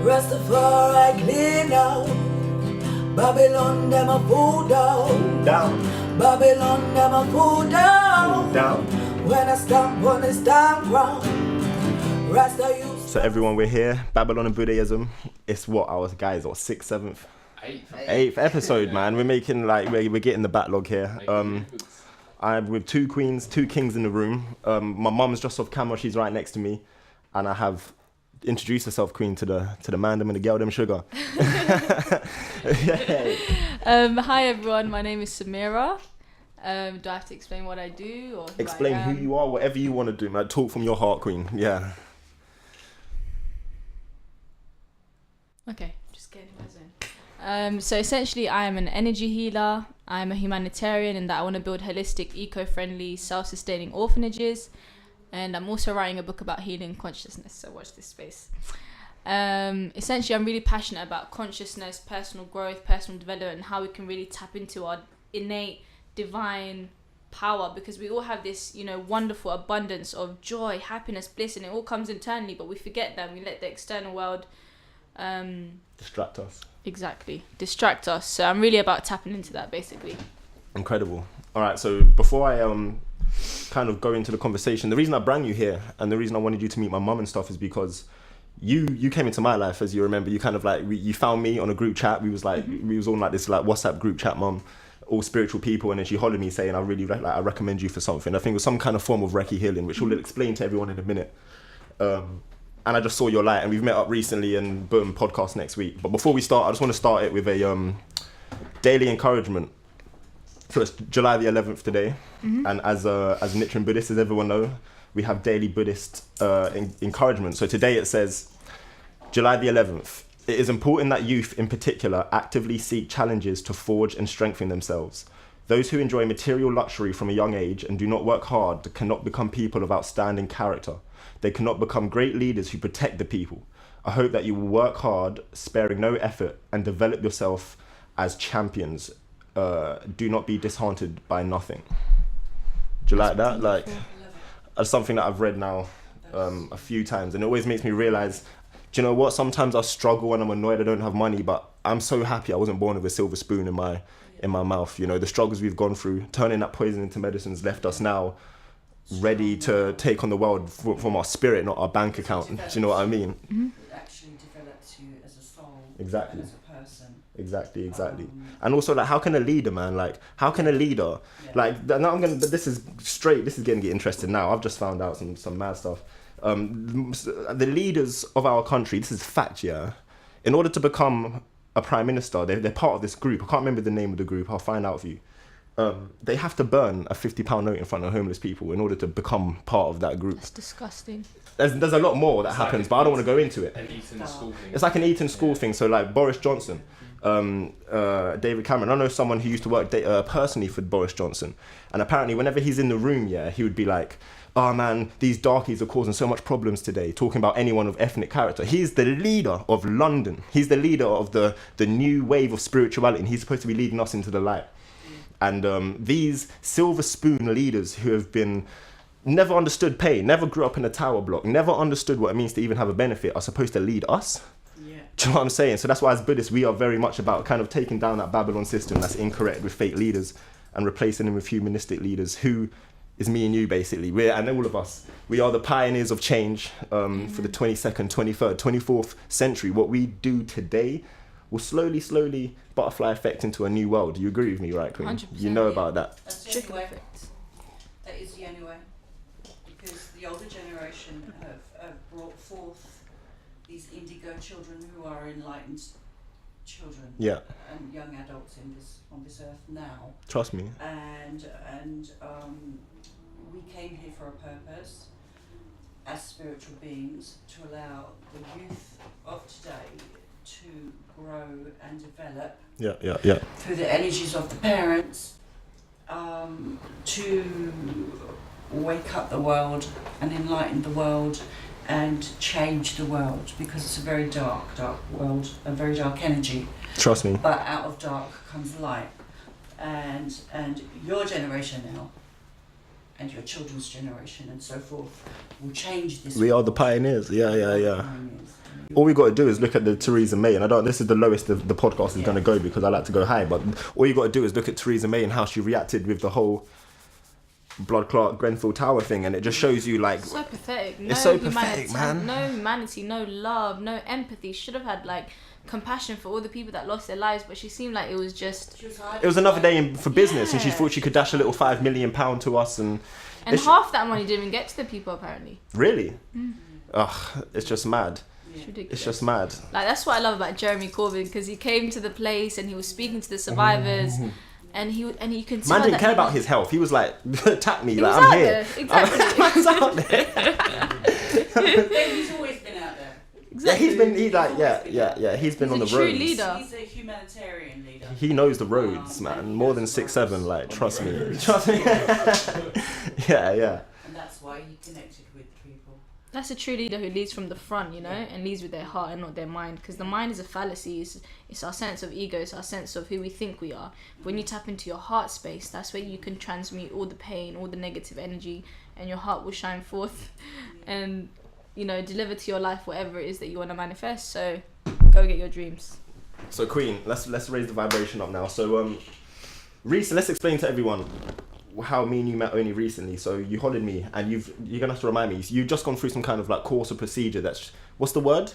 Rastafari clean out. Babylon them a fool down. Babylon them a fool down. When I stamp on the stamp ground. Rasta you. So everyone, we're here. Babylon and Buddhism. It's what our guys, or 6th, 7th, 8th episode, man. We're making we're getting the backlog here. I'm with two queens, two kings in the room. My mum's just off camera. She's right next to me, and I have introduced herself, queen, to the man them and the girl them sugar. Hi everyone. My name is Samira. Do I have to explain what I do or explain who you are, whatever you want to do, man. Talk from your heart, queen. Yeah. Okay, just getting in my zone. So essentially, I am an energy healer. I'm a humanitarian in that I want to build holistic, eco-friendly, self-sustaining orphanages. And I'm also writing a book about healing consciousness, so watch this space. Essentially, I'm really passionate about consciousness, personal growth, personal development, and how we can really tap into our innate divine power, because we all have this, wonderful abundance of joy, happiness, bliss, and it all comes internally, but we forget that. We let the external world distract us. Exactly, distract us. So I'm really about tapping into that, basically. Incredible. All right, so before I kind of go into the conversation, the reason I brought you here and the reason I wanted you to meet my mum and stuff is because you came into my life, as you remember. You kind of you found me on a group chat. We was all on this WhatsApp group chat, mum, all spiritual people, and then she hollered me saying, I recommend you for something. I think it was some kind of form of Reiki healing, which we'll explain to everyone in a minute. And I just saw your light, and we've met up recently, and boom, podcast next week. But before we start, I just want to start it with a daily encouragement. So it's July the 11th today, and as Nichiren Buddhists, as everyone knows, we have daily Buddhist encouragement. So today it says, July the 11th, it is important that youth in particular actively seek challenges to forge and strengthen themselves. Those who enjoy material luxury from a young age and do not work hard cannot become people of outstanding character. They cannot become great leaders who protect the people. I hope that you will work hard, sparing no effort, and develop yourself as champions. Do not be disheartened by nothing. Do you like that? That's something that I've read now a few times, and it always makes me realize, do you know what? Sometimes I struggle and I'm annoyed I don't have money, but I'm so happy I wasn't born with a silver spoon in my mouth. The struggles we've gone through, turning that poison into medicines, left us now ready to take on the world from our spirit, not our bank account. Do you know what I mean? Mm-hmm. It actually develops you as a soul, exactly, and as a person. Exactly. And also, how can a leader, man, this is getting interested now. I've just found out some mad stuff. The leaders of our country, this is fact, yeah. In order to become a prime minister, they're part of this group. I can't remember the name of the group. I'll find out for you. They have to burn a £50 note in front of homeless people in order to become part of that group. That's disgusting. There's a lot more that happens, but I don't want to go into it. An Eton school thing. It's like an Eton school thing. So like Boris Johnson, David Cameron. I know someone who used to work personally for Boris Johnson, and apparently whenever he's in the room, he would be like, "Oh man, these darkies are causing so much problems today," talking about anyone of ethnic character. He's the leader of London. He's the leader of the new wave of spirituality, and he's supposed to be leading us into the light. And these silver spoon leaders who have been never understood pain, never grew up in a tower block, never understood what it means to even have a benefit, are supposed to lead us. Yeah. Do you know what I'm saying? So that's why as Buddhists, we are very much about kind of taking down that Babylon system that's incorrect with fake leaders and replacing them with humanistic leaders, who is me and you, basically. And all of us, we are the pioneers of change for the 22nd, 23rd, 24th century. What we do today will slowly butterfly effect into a new world. Do you agree with me, right, Queen? 100%. You know about that. That's the only way. That is the only way. Because the older generation have brought forth these indigo children who are enlightened children. Yeah. And young adults on this earth now. Trust me. And we came here for a purpose as spiritual beings, to allow the youth of today to grow and develop through the energies of the parents, to wake up the world and enlighten the world and change the world, because it's a very dark world, a very dark energy. Trust me. But out of dark comes light, and your generation now, and your children's generation and so forth will change this. We are the pioneers. Yeah. All we got to do is look at the Theresa May, and this is the lowest the podcast is going to go because I like to go high, but all you got to do is look at Theresa May and how she reacted with the whole blood clot Grenfell Tower thing, and it just shows you like so pathetic. It's so pathetic, man. No humanity, no love, no empathy. Should have had like compassion for all the people that lost their lives, but she seemed like it was just. It was another day for business, and she thought she could dash a little £5 million to us, and half that money didn't even get to the people apparently. Really? Ugh, it's just mad. It's ridiculous. It's just mad. Like that's what I love about Jeremy Corbyn, because he came to the place and he was speaking to the survivors. And you can tell man didn't that care about his health. He was like, attack me, he like was I'm out here. there. Exactly. Man's out there. He's always been out there. Exactly. He's been on the a true roads. leader. He's a humanitarian leader. He knows the roads, man. More than 6'7", like trust me. Yeah. And that's why he connected with people. That's a true leader who leads from the front, and leads with their heart and not their mind. Because the mind is a fallacy. It's our sense of ego. It's our sense of who we think we are. But when you tap into your heart space, that's where you can transmute all the pain, all the negative energy, and your heart will shine forth and, deliver to your life whatever it is that you want to manifest. So go get your dreams. So Queen, let's raise the vibration up now. So Reese, let's explain to everyone how me and you met only recently. So you hollered me, and you're gonna have to remind me. So you've just gone through some kind of like course or procedure. That's what's the word?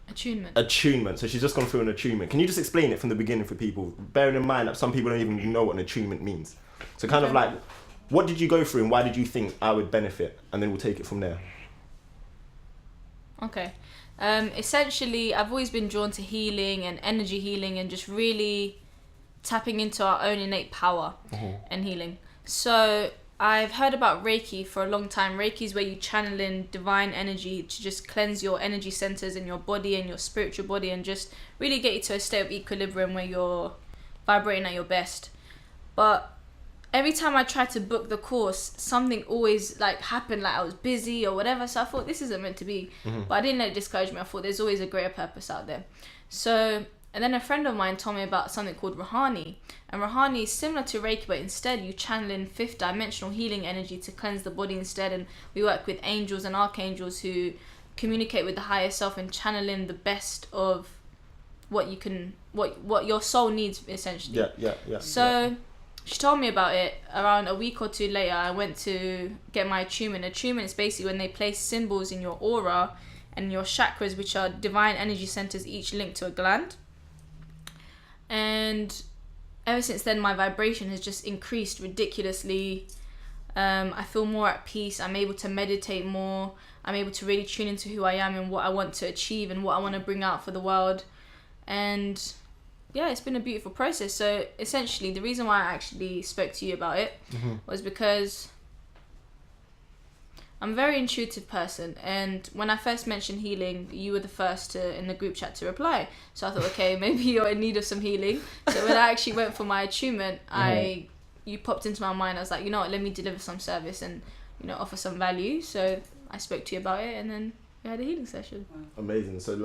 Attunement. So she's just gone through an attunement. Can you just explain it from the beginning for people, bearing in mind that some people don't even know what an attunement means? So kind of like, what did you go through, and why did you think I would benefit? And then we'll take it from there. Okay. Essentially, I've always been drawn to healing and energy healing and just really tapping into our own innate power and healing. So I've heard about Reiki for a long time. Reiki is where you channel in divine energy to just cleanse your energy centers in your body and your spiritual body, and just really get you to a state of equilibrium where you're vibrating at your best. But every time I tried to book the course, something always like happened, like I was busy or whatever. So I thought this isn't meant to be. But I didn't let it discourage me. I thought there's always a greater purpose out there. And then a friend of mine told me about something called Rahani. And Rahani is similar to Reiki, but instead you channel in fifth dimensional healing energy to cleanse the body instead. And we work with angels and archangels who communicate with the higher self and channel in the best of what your soul needs, essentially. Yeah. So she told me about it. Around a week or two later, I went to get my attunement. Attunement is basically when they place symbols in your aura and your chakras, which are divine energy centers, each linked to a gland. And ever since then, my vibration has just increased ridiculously. I feel more at peace. I'm able to meditate more. I'm able to really tune into who I am and what I want to achieve and what I want to bring out for the world. And yeah, it's been a beautiful process. So essentially, the reason why I actually spoke to you about it was because I'm a very intuitive person, and when I first mentioned healing, you were the first in the group chat to reply. So I thought, okay, maybe you're in need of some healing. So when I actually went for my attunement, you popped into my mind. I was like, you know what, let me deliver some service and offer some value. So I spoke to you about it, and then we had a healing session. Amazing. So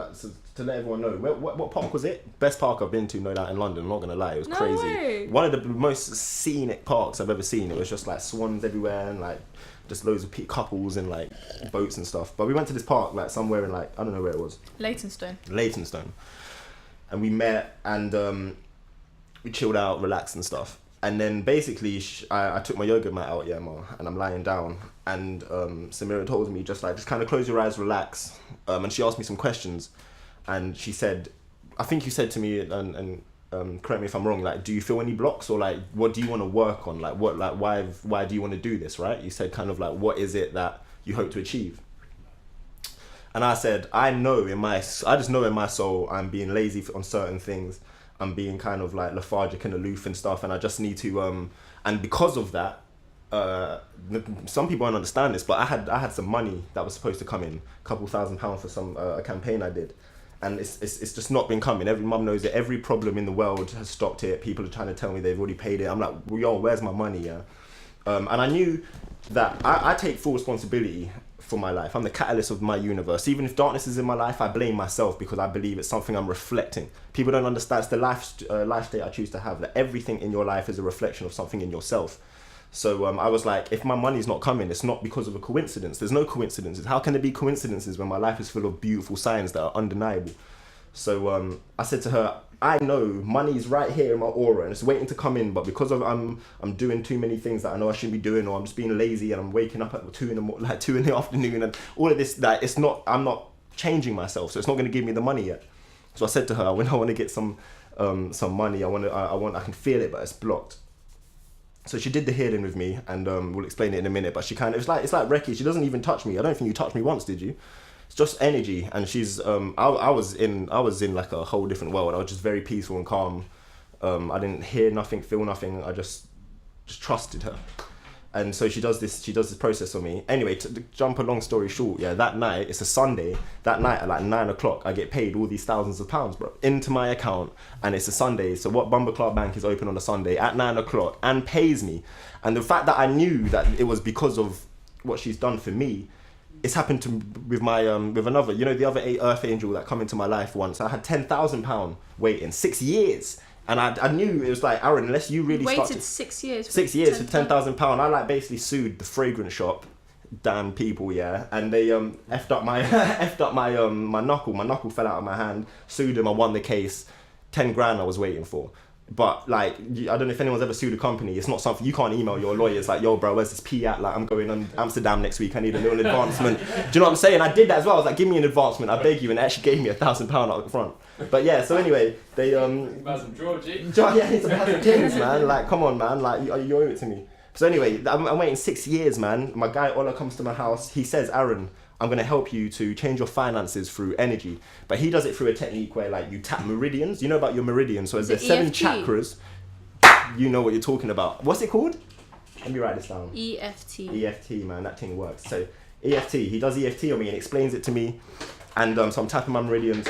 to let everyone know, what park was it? Best park I've been to, no doubt, in London. I'm not gonna lie, it was crazy. Way. One of the most scenic parks I've ever seen. It was just like swans everywhere and like just loads of couples and like boats and stuff. But we went to this park like somewhere in like, I don't know where it was. Leytonstone. And we met and we chilled out, relaxed and stuff. And then basically I took my yoga mat out, and I'm lying down, and Samira told me just kind of close your eyes, relax. And she asked me some questions, and she said, I think you said to me, and correct me if I'm wrong, like, do you feel any blocks, or like, what do you want to work on? Like, why do you want to do this, right? You said kind of like, what is it that you hope to achieve? And I said, I just know in my soul, I'm being lazy on certain things. I'm being kind of like lethargic and aloof and stuff, and I just need to, and because of that, some people don't understand this, but I had some money that was supposed to come in, a couple £1,000 for some a campaign I did. And it's just not been coming. Every mum knows it. Every problem in the world has stopped it. People are trying to tell me they've already paid it. I'm like, well, yo, where's my money? Yeah. And I knew that I take full responsibility for my life. I'm the catalyst of my universe. Even if darkness is in my life, I blame myself because I believe it's something I'm reflecting. People don't understand. It's the life state I choose to have. That everything in your life is a reflection of something in yourself. So I was like, if my money's not coming, it's not because of a coincidence. There's no coincidences. How can there be coincidences when my life is full of beautiful signs that are undeniable? So I said to her, I know money is right here in my aura and it's waiting to come in, but because of I'm doing too many things that I know I shouldn't be doing, or I'm just being lazy and I'm waking up at 2 in the afternoon and all of this, that I'm not changing myself, so it's not going to give me the money yet. So I said to her, when I want to get some money, I can feel it, but it's blocked. So she did the healing with me, and we'll explain it in a minute. But she kind of, it's like Reki. She doesn't even touch me. I don't think you touched me once, did you? It's just energy, and she's I was in like a whole different world. I was just very peaceful and calm. I didn't hear nothing, feel nothing. I just trusted her, and so she does this process on me. Anyway, to jump a long story short, yeah, that night, it's a Sunday. That night at like 9 o'clock, I get paid all these thousands of pounds, bro, into my account, and it's a Sunday. So what Bumbleclaw Bank is open on a Sunday at 9 o'clock and pays me, and the fact that I knew that it was because of what she's done for me. It's happened with my with another, the other Earth Angel that come into my life once. I had £10,000 waiting 6 years, and I knew it was like, Aaron, unless you really waited 6 years. 6 years for £10,000. I like basically sued the fragrance shop, damn people, yeah, and they effed up my my knuckle. My knuckle fell out of my hand. Sued them. I won the case. 10 grand I was waiting for. But like, I don't know if anyone's ever sued a company. It's not something you can't email your lawyer. It's like, yo, bro, where's this P at? Like, I'm going on Amsterdam next week. I need a little advancement. Do you know what I'm saying? I did that as well. I was like, give me an advancement. I beg you. And they actually gave me £1,000 up front. But yeah, so anyway, they about some Georgie. Yeah, it's about some things, man. Like, come on, man. Like, you owe it to me. So anyway, I'm waiting 6 years, man. My guy Ola comes to my house. He says, Aaron, I'm going to help you to change your finances through energy. But he does it through a technique where like you tap meridians. You know about your meridians. So there's 7 chakras. You know what you're talking about. What's it called? Let me write this down. EFT. EFT, man. That thing works. So EFT. He does EFT on me and explains it to me. And so I'm tapping my meridians.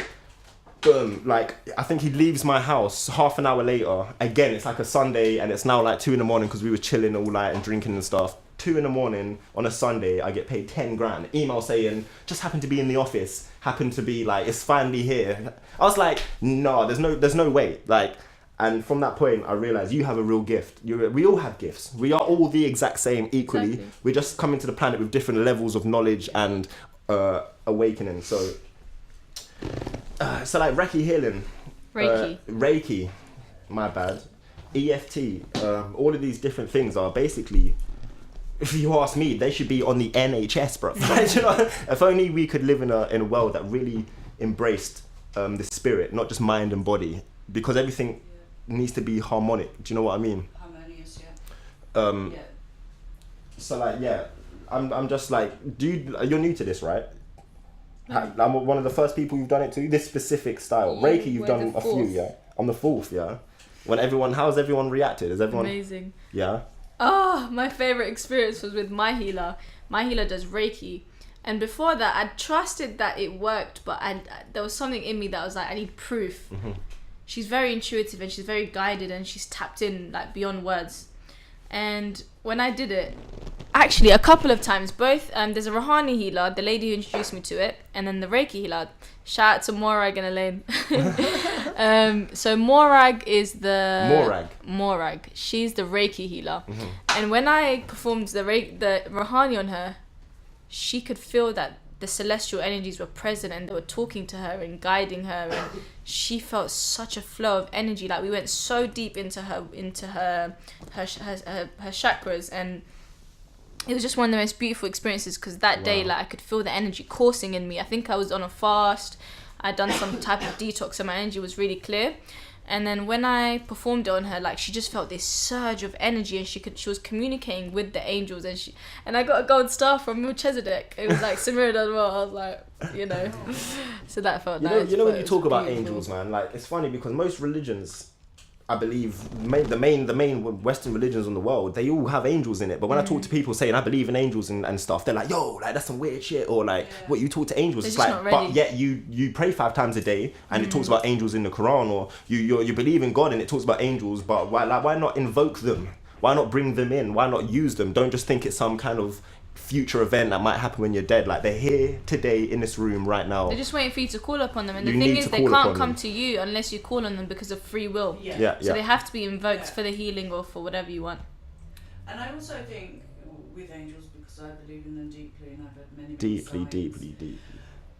Boom. Like, I think he leaves my house half an hour later. Again, it's like a Sunday and it's now like 2 in the morning because we were chilling all night and drinking and stuff. 2 in the morning on a Sunday, I get paid 10 grand. Email saying, just happened to be in the office. Happened to be like, it's finally here. I was like, no, there's no way. Like, and from that point, I realized you have a real gift. We all have gifts. We are all the exact same equally. Exactly. We're just coming to the planet with different levels of knowledge and awakening. So like Reiki healing. Reiki. My bad. EFT. All of these different things are basically, if you ask me, they should be on the NHS, bro. You know, if only we could live in a world that really embraced the spirit, not just mind and body, because everything needs to be harmonic. Do you know what I mean? Harmonious, yeah. So like, yeah, I'm just like, you're new to this, right? I'm one of the first people you've done it to. This specific style, Reiki, you've done a few, yeah. I'm the 4th, yeah. How's everyone reacted? Is everyone amazing? Yeah. Oh, my favorite experience was with my healer. My healer does Reiki, and before that, I trusted that it worked, but there was something in me that was like, I need proof. Mm-hmm. She's very intuitive and she's very guided and she's tapped in like beyond words. And when I did it, actually a couple of times, both there's a Rohani healer, the lady who introduced me to it, and then the Reiki healer. Shout out to Morag and Elaine. So Morag is the Morag. She's the Reiki healer. Mm-hmm. And when I performed the Rohani on her, she could feel that the celestial energies were present and they were talking to her and guiding her, and she felt such a flow of energy. Like, we went so deep into her chakras, and it was just one of the most beautiful experiences, because that day, like, I could feel the energy coursing in me. I think I was on a fast. I'd done some type of detox, so my energy was really clear. And then when I performed it on her, like, she just felt this surge of energy, and she was communicating with the angels, and I got a gold star from Melchizedek. It was like Samira as well. I was like, so that felt nice. You know when you talk about angels, man, like, it's funny because most religions, I believe, the main Western religions in the world, they all have angels in it. But when I talk to people saying I believe in angels and stuff, they're like, yo, like, that's some weird shit, or like, what, you talk to angels? It's like, but yet you pray 5 times a day and it talks about angels in the Quran, or you believe in God and it talks about angels, but why not invoke them? Why not bring them in? Why not use them? Don't just think it's some kind of future event that might happen when you're dead. Like, they're here today in this room right now. They're just waiting for you to call upon them, and the thing is, they can't come to you unless you call on them because of free will. Yeah. So they have to be invoked for the healing or for whatever you want. And I also think with angels, because I believe in them deeply, and I've had many Deeply, signs, deeply.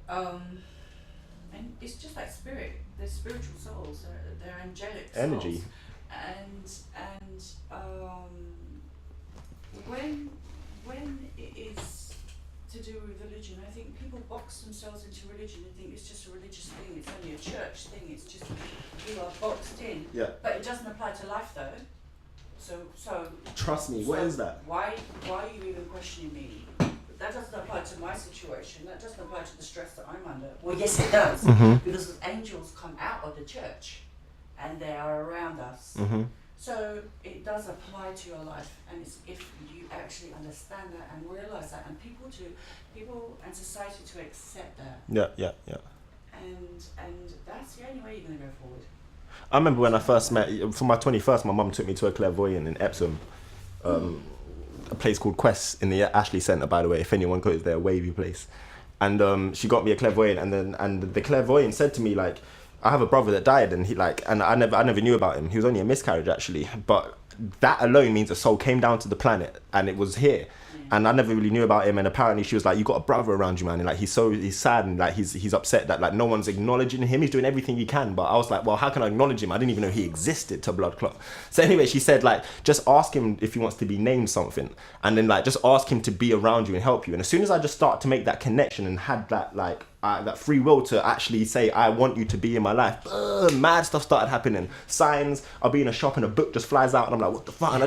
and it's just like spirit. They're spiritual souls. They're angelic Energy. souls. And when it is to do with religion, I think people box themselves into religion and think it's just a religious thing. It's only a church thing. It's just you are boxed in. Yeah. But it doesn't apply to life though. So Trust me, what is that? Why are you even questioning me? That doesn't apply to my situation. That doesn't apply to the stress that I'm under. Well, yes, it does, because angels come out of the church, and they are around us. So it does apply to your life, and it's if you actually understand that and realize that, and people and society to accept that. Yeah. And that's the only way you're gonna go forward. I remember when I first met, for my 21st, my mum took me to a clairvoyant in Epsom, a place called Quest in the Ashley Centre, by the way, if anyone goes there, a wavy place. And she got me a clairvoyant, and the clairvoyant said to me, like, I have a brother that died, and I never knew about him. He was only a miscarriage, actually, but that alone means a soul came down to the planet, and it was here. And I never really knew about him, and apparently she was like, you got a brother around you, man, and like he's sad, and like he's upset that like no one's acknowledging him. He's doing everything he can, but I was like, well, how can I acknowledge him? I didn't even know he existed, to blood clot. So anyway, she said, like, just ask him if he wants to be named something, and then like just ask him to be around you and help you. And as soon as I just started to make that connection and had that like that free will to actually say, I want you to be in my life, mad stuff started happening. Signs, I'll be in a shop and a book just flies out, and I'm like, what the fuck? And I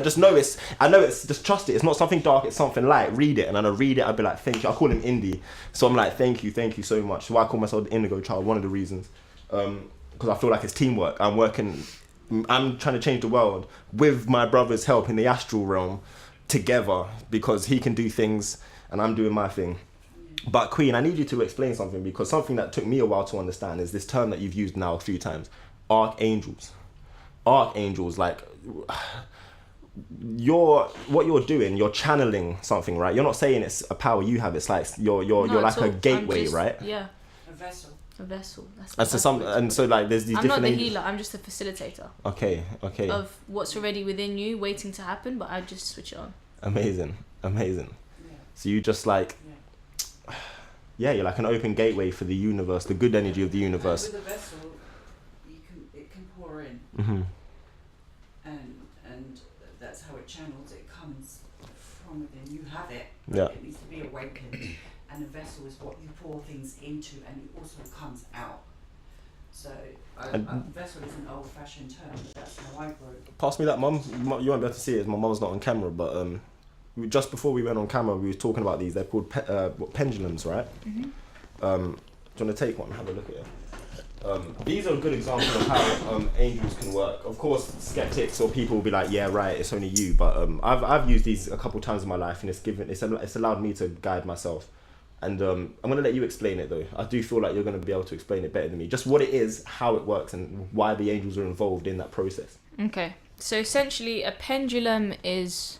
know it's just trust it. It's not something dark, it's something light. Read it. And then I read it, I'd be like, thank you. I call him Indy. So I'm like, thank you so much. So why I call myself the Indigo Child, one of the reasons. Because I feel like it's teamwork. I'm trying to change the world with my brother's help in the astral realm together, because he can do things and I'm doing my thing. But Queen, I need you to explain something, because something that took me a while to understand is this term that you've used now a few times, archangels. Archangels, like, what you're doing, you're channeling something, right? You're not saying it's a power you have. It's like you're like a gateway, right? Yeah. A vessel. That's like there's these I'm different. not the healer. I'm just a facilitator. Okay. Of what's already within you, waiting to happen, but I just switch it on. Amazing. Yeah. So you just like. Yeah, you're like an open gateway for the universe, the good energy of the universe. And with a vessel, it can pour in, and that's how it channels. It comes from within. You have it. Yeah. It needs to be awakened, and a vessel is what you pour things into, and it also comes out. So a vessel is an old-fashioned term, but that's how I grew. Pass me that, Mum. You won't be able to see it. My mum's not on camera, but just before we went on camera, we were talking about these. They're called pendulums, right? Do you want to take one? Have a look at it. These are a good example of how angels can work. Of course, skeptics or people will be like, "Yeah, right, it's only you." But I've used these a couple times in my life, and it's allowed me to guide myself. And I'm gonna let you explain it though. I do feel like you're gonna be able to explain it better than me. Just what it is, how it works, and why the angels are involved in that process. Okay, so essentially, a pendulum is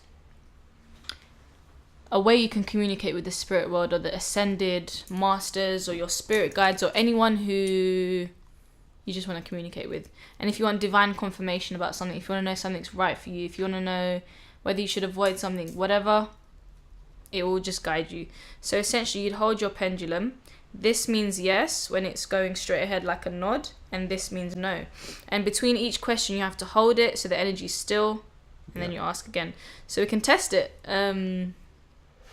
a way you can communicate with the spirit world, or the ascended masters, or your spirit guides, or anyone who you just want to communicate with. And if you want divine confirmation about something, if you want to know something's right for you, if you want to know whether you should avoid something, whatever, it will just guide you. So essentially, you'd hold your pendulum. This means yes when it's going straight ahead like a nod, and this means no. And between each question, you have to hold it so the energy's still, and then you ask again. So we can test it.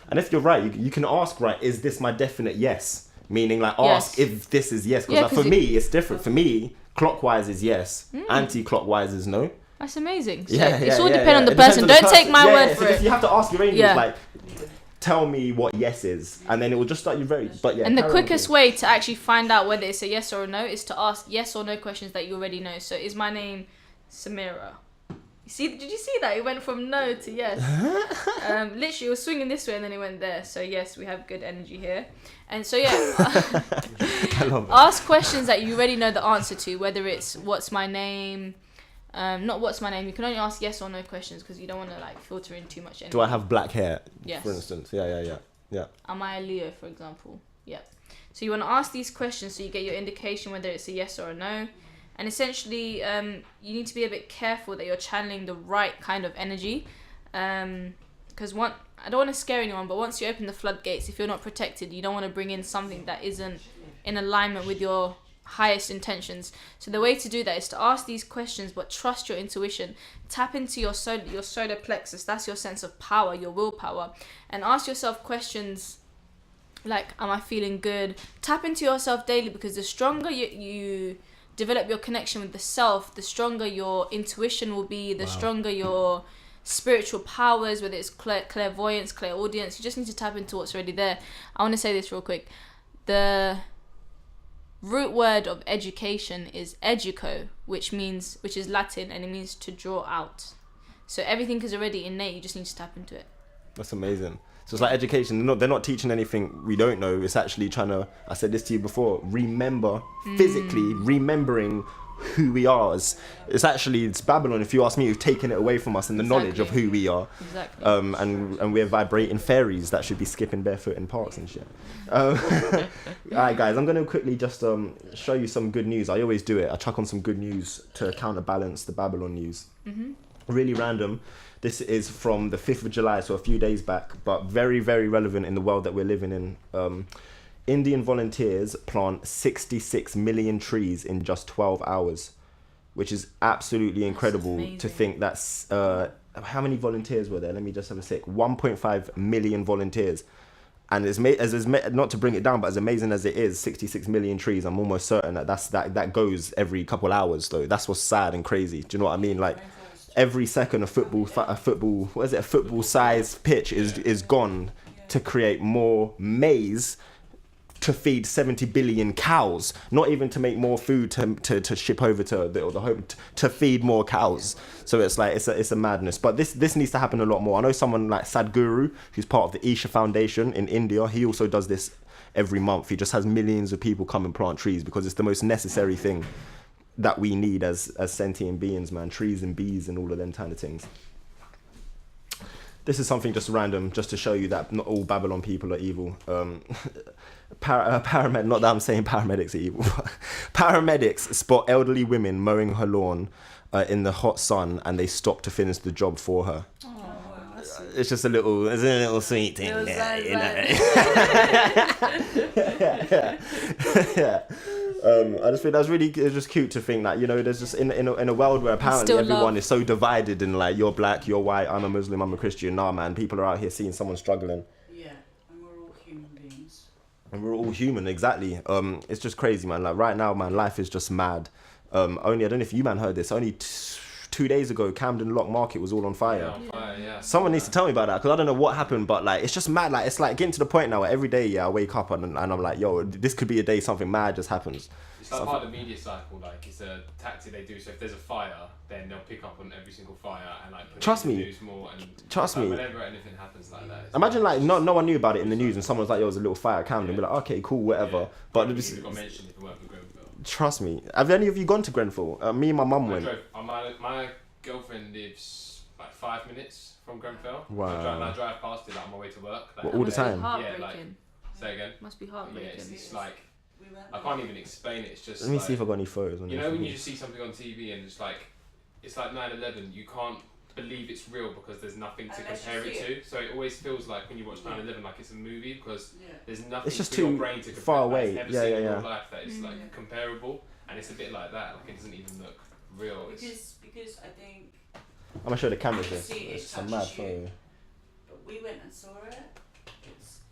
And if you're right, you can ask, right, is this my definite yes? Meaning, like, ask if this is yes. Because for me, it's different. For me, clockwise is yes. Anti-clockwise is no. That's amazing. So Yeah, it's all dependent on the person. Don't take my word for it. You have to ask your angels, like, tell me what yes is. And then it will just start you very... But yeah. And the quickest way to actually find out whether it's a yes or a no is to ask yes or no questions that you already know. So, is my name Samira? Did you see that? It went from no to yes. Literally, it was swinging this way and then it went there. So yes, we have good energy here. And so ask questions that you already know the answer to, whether it's what's my name, not what's my name. You can only ask yes or no questions because you don't want to like filter in too much energy. Do I have black hair? Yes. For instance. Yeah. Am I a Leo, for example? Yeah. So you want to ask these questions so you get your indication whether it's a yes or a no. And essentially, you need to be a bit careful that you're channeling the right kind of energy. because I don't want to scare anyone, but once you open the floodgates, if you're not protected, you don't want to bring in something that isn't in alignment with your highest intentions. So the way to do that is to ask these questions, but trust your intuition. Tap into your solar plexus. That's your sense of power, your willpower, and ask yourself questions like, am I feeling good? Tap into yourself daily, because the stronger you develop your connection with the self, the stronger your intuition will be, the stronger your spiritual powers, whether it's clairvoyance, clairaudience. You just need to tap into what's already there. I want to say this real quick. The root word of education is educo, which is Latin, and it means to draw out. So everything is already innate, you just need to tap into it. That's amazing. So it's like education. They're not teaching anything we don't know. It's actually trying to, I said this to you before, physically remembering who we are. It's actually Babylon, if you ask me, who've taken it away from us and the knowledge of who we are. Exactly. And we're vibrating fairies that should be skipping barefoot in parks and shit. Alright guys, I'm going to quickly just show you some good news. I always do it. I chuck on some good news to counterbalance the Babylon news. Really random. This is from the 5th of July, so a few days back, but very, very relevant in the world that we're living in. Indian volunteers plant 66 million trees in just 12 hours, which is absolutely incredible to think that's... how many volunteers were there? Let me just have a sec. 1.5 million volunteers. And not to bring it down, but as amazing as it is, 66 million trees, I'm almost certain that goes every couple hours, though. That's what's sad and crazy. Do you know what I mean? Like, every second a football sized pitch is gone to create more maize to feed 70 billion cows, not even to make more food to ship over to the home, to feed more cows. So it's like it's a madness. But this needs to happen a lot more. I know someone like Sadhguru, who's part of the Isha Foundation in India. He also does this every month. He just has millions of people come and plant trees because it's the most necessary thing that we need as sentient beings, man. Trees and bees and all of them kind of things. This is something just random, just to show you that not all Babylon people are evil. Paramedics, not that I'm saying paramedics are evil. Paramedics spot elderly women mowing her lawn in the hot sun, and they stop to finish the job for her. It's just a little sweet thing there, you know. Yeah. I just think it's just cute to think that, you know, there's just in a world where apparently everyone is so divided and like, you're black, you're white, I'm a Muslim, I'm a Christian. Nah, man, people are out here seeing someone struggling. Yeah, and we're all human beings. And we're all human, exactly. It's just crazy, man. Like right now, man, life is just mad. I don't know if you man heard this. Only 2 days ago, Camden Lock Market was all on fire. Yeah, on fire, yeah. Someone needs to tell me about that, because I don't know what happened, but like, it's just mad. Like, it's like getting to the point now where every day, yeah, I wake up and I'm like, yo, this could be a day something mad just happens. It's like part of the media cycle. Like, it's a tactic they do. So if there's a fire, then they'll pick up on every single fire and like put it in the news more. And Trust me. Whenever anything happens like that. Imagine like no one knew about it in the news, and someone's like, yo, there's a little fire at Camden. Be like, okay, cool, whatever. Yeah. But it got mentioned if it weren't for Grenfell. Trust me. Have any of you gone to Grenfell? Me and my mum went. My girlfriend lives like 5 minutes from Grenfell. Wow. I drive past it like, on my way to work. Like, All the time. Heartbreaking. Yeah, like, say again. Must be heartbreaking. Yeah, it's like, I can't even explain it. It's just. Let me like, see if I got any photos. You know when you just see something on TV and it's like 9/11. You can't believe it's real because there's nothing to compare it to. So it always feels like when you watch 9/11, like it's a movie, because there's nothing it's just for your too brain to compare. far away. I've never seen in Yeah. real life that is like comparable, and it's a bit like that. Like it doesn't even look real. Because I think. I'm gonna show the cameras You this. see, it It's some mad touches you. photo. But we went and saw it.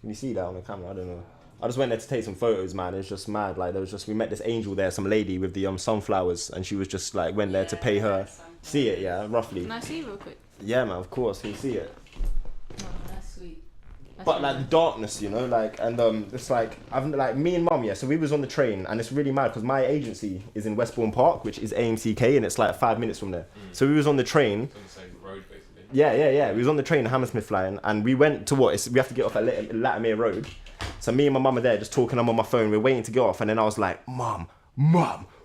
Can you see that on the camera? I don't know. I just went there to take some photos, man. It's just mad. Like we met this angel there, some lady with the sunflowers, and she was just like went there to pay her. See it, yeah, roughly. Can I see it real quick? Yeah, man. Of course, you see it. Oh, that's sweet. But like the darkness, you know, like, and it's like me and mum, yeah. So we was on the train, and it's really mad because my agency is in Westbourne Park, which is AMCK, and it's like 5 minutes from there. So we was on the train. It's on the same road, basically. Yeah. We was on the train, Hammersmith line, and we went to we have to get off at Latimer Road. So me and my mum are there just talking. I'm on my phone. We're waiting to get off, and then I was like, Mum.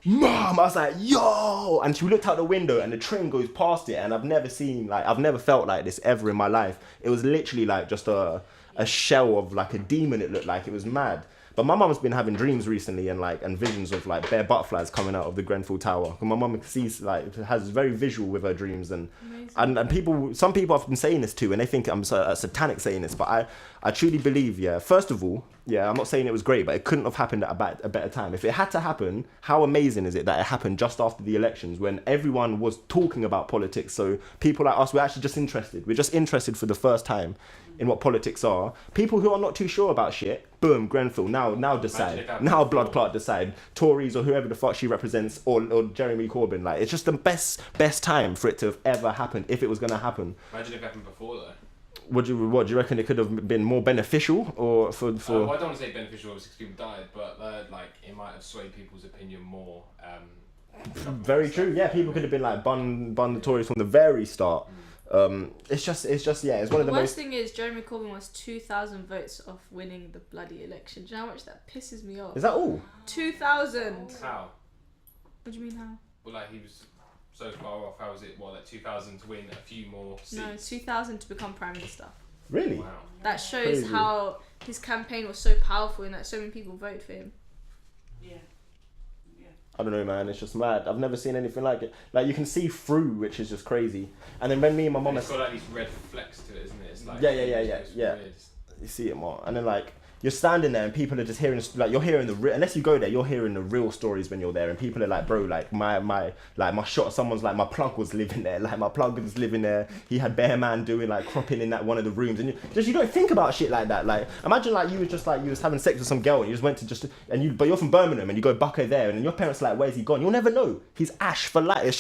I was like, yo, and she looked out the window, and the train goes past it, and I've never felt like this ever in my life. It was literally like just a shell of like a demon. It looked like it was mad. But my mum's been having dreams recently and visions of like bare butterflies coming out of the Grenfell Tower. My mum sees has very visual with her dreams and some people have been saying this too, and they think I'm a satanic saying this, but I truly believe, first of all, I'm not saying it was great, but it couldn't have happened at a better time. If it had to happen, how amazing is it that it happened just after the elections when everyone was talking about politics? So people like us, we're actually just interested. We're just interested for the first time in what politics are. People who are not too sure about shit, boom, Grenfell, now decide. Now blood clot decide. Tories or whoever the fuck she represents, or Jeremy Corbyn. Like, it's just the best time for it to have ever happened, if it was going to happen. Imagine if it happened before, though. What do you reckon it could have been more beneficial, or for? Well, I don't want to say beneficial, obviously, because people died, but like it might have swayed people's opinion more. Very true. Yeah, people could have been like bun the Tories from the very start. It's just it's one of the worst most. thing is Jeremy Corbyn was 2,000 votes off winning the bloody election. Do you know how much that pisses me off? Is that all? 2,000. How? What do you mean how? Well, like he was so far off. How was it? What, like 2,000 to win a few more seats? No, 2,000 to become Prime Minister. Really? Wow. That shows Crazy. how his campaign was so powerful and that so many people voted for him. Yeah. I don't know, man. It's just mad. I've never seen anything like it. Like, you can see through, which is just crazy. And then when me and my mum... It's got like these red flecks to it, isn't it? It's like... Yeah. It's weird. You see it more. And then, like, you're standing there and people are just hearing... Like, you're hearing unless you go there, you're hearing the real stories when you're there. And people are like, bro, like, my shot... Someone's like, my plug was living there. Like, my plug was living there. He had bare man doing, like, cropping in that one of the rooms. And you don't think about shit like that. Like, imagine, like, you was having sex with some girl and you just went to but you're from Birmingham and you go Bucko there and then your parents are like, where's he gone? You'll never know. He's ash for life. It's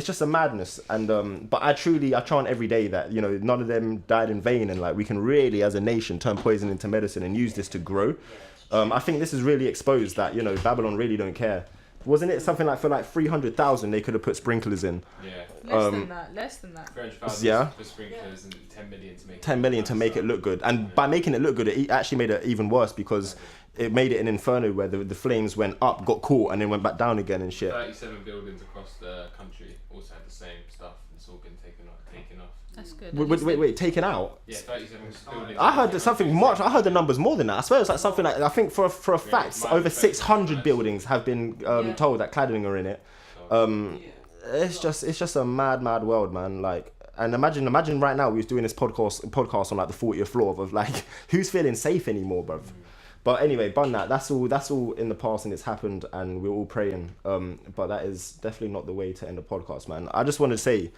just a madness. And but I chant every day that, you know, none of them died in vain, and like we can really as a nation turn poison into medicine and use this to grow. I think this has really exposed that, you know, Babylon really don't care. Wasn't it something like for like 300,000 they could have put sprinklers in? Yeah. Less than that. 300,000 Yeah. for sprinklers and 10 million to make 10 million to make it look good. And by making it look good, it actually made it even worse because it made it an inferno where the flames went up, got caught, and then went back down again and shit. 37 buildings across the country also had the same stuff. It's all been taken off. That's good. Wait, taken out? Yeah, 37 buildings. I heard something much. I heard the numbers more than that. I swear it's like something like, I think for a fact, over 600 buildings have been told that cladding are in it. It's just a mad world, man. Like, and imagine right now we was doing this podcast on like the 40th floor of like, who's feeling safe anymore, bruv? But anyway, bun that. That's all in the past and it's happened and we're all praying. But that is definitely not the way to end the podcast, man. I just want to say,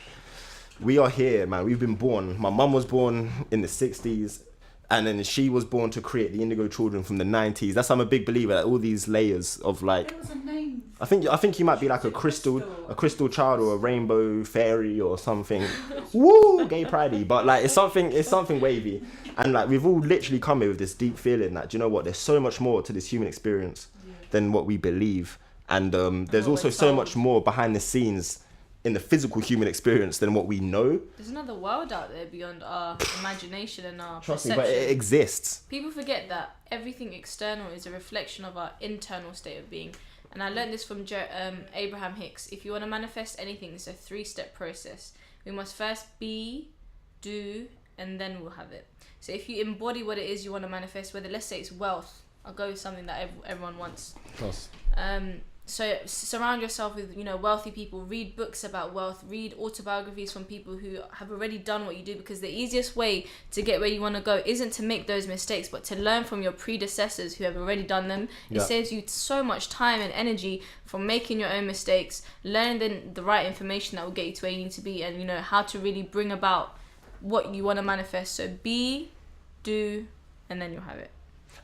we are here, man. We've been born. My mum was born in the 60s, and then she was born to create the Indigo Children from the 90s. That's I'm a big believer that all these layers of like. There was a name. I think you might be like a crystal child or a rainbow fairy or something. Woo, gay pridey, but like it's something wavy, and like we've all literally come here with this deep feeling that, do you know what? There's so much more to this human experience than what we believe, and there's also so much more behind the scenes in the physical human experience than what we know. There's another world out there beyond our imagination and our Trust perception. me, but it exists. People forget that everything external is a reflection of our internal state of being. And I learned this from Abraham Hicks. If you want to manifest anything, it's a 3-step process. We must first be, do, and then we'll have it. So if you embody what it is you want to manifest, whether let's say it's wealth, I'll go with something that everyone wants. Plus. So surround yourself with, you know, wealthy people. Read books about wealth. Read autobiographies from people who have already done what you do, because the easiest way to get where you want to go isn't to make those mistakes, but to learn from your predecessors who have already done them. It saves you so much time and energy from making your own mistakes, learning the right information that will get you to where you need to be, and, you know, how to really bring about what you want to manifest. So be, do, and then you'll have it.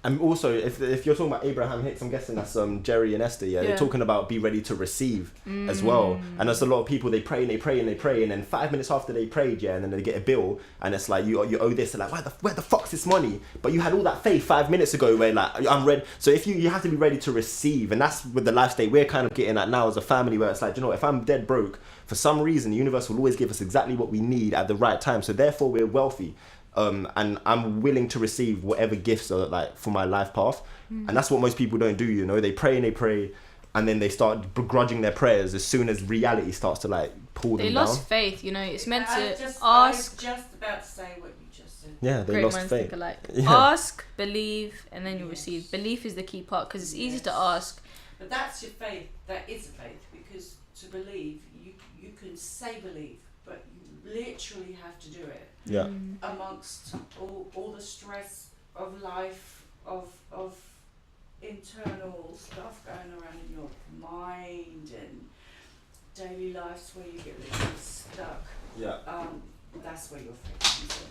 And also, if you're talking about Abraham Hicks, I'm guessing that's Jerry and Esther. Yeah, they're talking about be ready to receive as well. And there's a lot of people, they pray, and then 5 minutes after they prayed, and then they get a bill, and it's like you owe this. They're like, where the fuck's this money? But you had all that faith 5 minutes ago, where like I'm ready. So if you have to be ready to receive, and that's with the life state we're kind of getting at now as a family, where it's like, you know, if I'm dead broke, for some reason the universe will always give us exactly what we need at the right time. So therefore we're wealthy. And I'm willing to receive whatever gifts are like for my life path. And that's what most people don't do, you know. They pray, and then they start begrudging their prayers as soon as reality starts to like pull them down. They lost faith, you know. It's meant to I was ask. just about to say what you just said. Yeah, they Great lost minds faith. think alike. Yeah. Ask, believe, and then you receive. Belief is the key part because it's easy to Yes. ask. But that's your faith. That is a faith, because to believe, you can say believe, but you literally have to do it. Yeah. Amongst all the stress of life, of internal stuff going around in your mind and daily lives where you get really stuck. Yeah. That's where your faith comes in.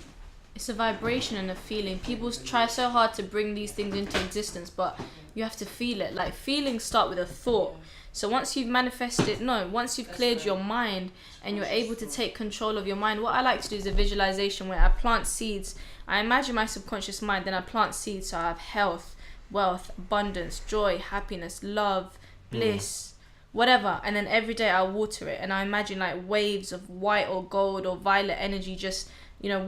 It's a vibration and a feeling. People try so hard to bring these things into existence, but you have to feel it. Like, feelings start with a thought. So once you've once you've cleared your mind and you're able to take control of your mind, what I like to do is a visualization where I plant seeds. I imagine my subconscious mind, then I plant seeds so I have health, wealth, abundance, joy, happiness, love, bliss, whatever. And then every day I water it, and I imagine like waves of white or gold or violet energy just,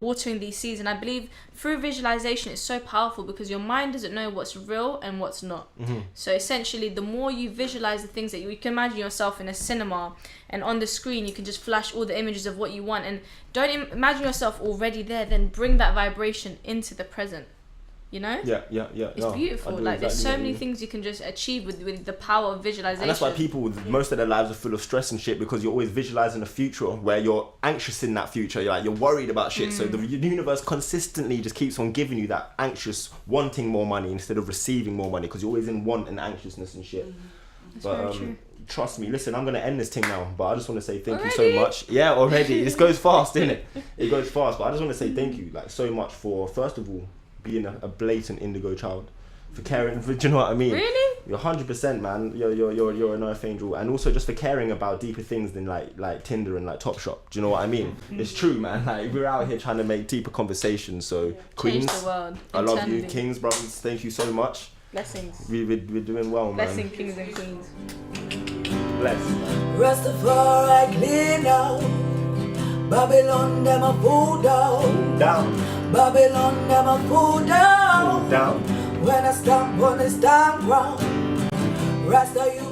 watering these seeds. And I believe through visualization it's so powerful because your mind doesn't know what's real and what's not. So essentially, the more you visualize the things that you can imagine yourself in a cinema, and on the screen you can just flash all the images of what you want, and don't imagine yourself already there, then bring that vibration into the present. Yeah. It's beautiful. Like, there's so many things you can just achieve with the power of visualization. And that's why people, most of their lives are full of stress and shit, because you're always visualizing a future where you're anxious in that future. You're worried about shit. So the universe consistently just keeps on giving you that anxious, wanting more money instead of receiving more money, because you're always in want and anxiousness and shit. That's But very true. trust me, listen, I'm going to end this thing now, but I just want to say thank you so much. Yeah, already. It goes fast, innit? It goes fast. But I just want to say thank you, like, so much for, first of all, being a blatant indigo child, for caring for, do you know what I mean? Really? You're 100%, man. You're an earth angel, and also just for caring about deeper things than like Tinder and like Topshop. Do you know what I mean? It's true, man. Like, we're out here trying to make deeper conversations. So queens, Change the world. I love you, internally. kings, brothers. Thank you so much. Blessings. We're doing well, man. Blessing kings and queens. Bless. Rastafari clean out. Babylon them a fool down. Down. Babylon them a fool down. Down. When I stamp on the stamp ground, Rasta you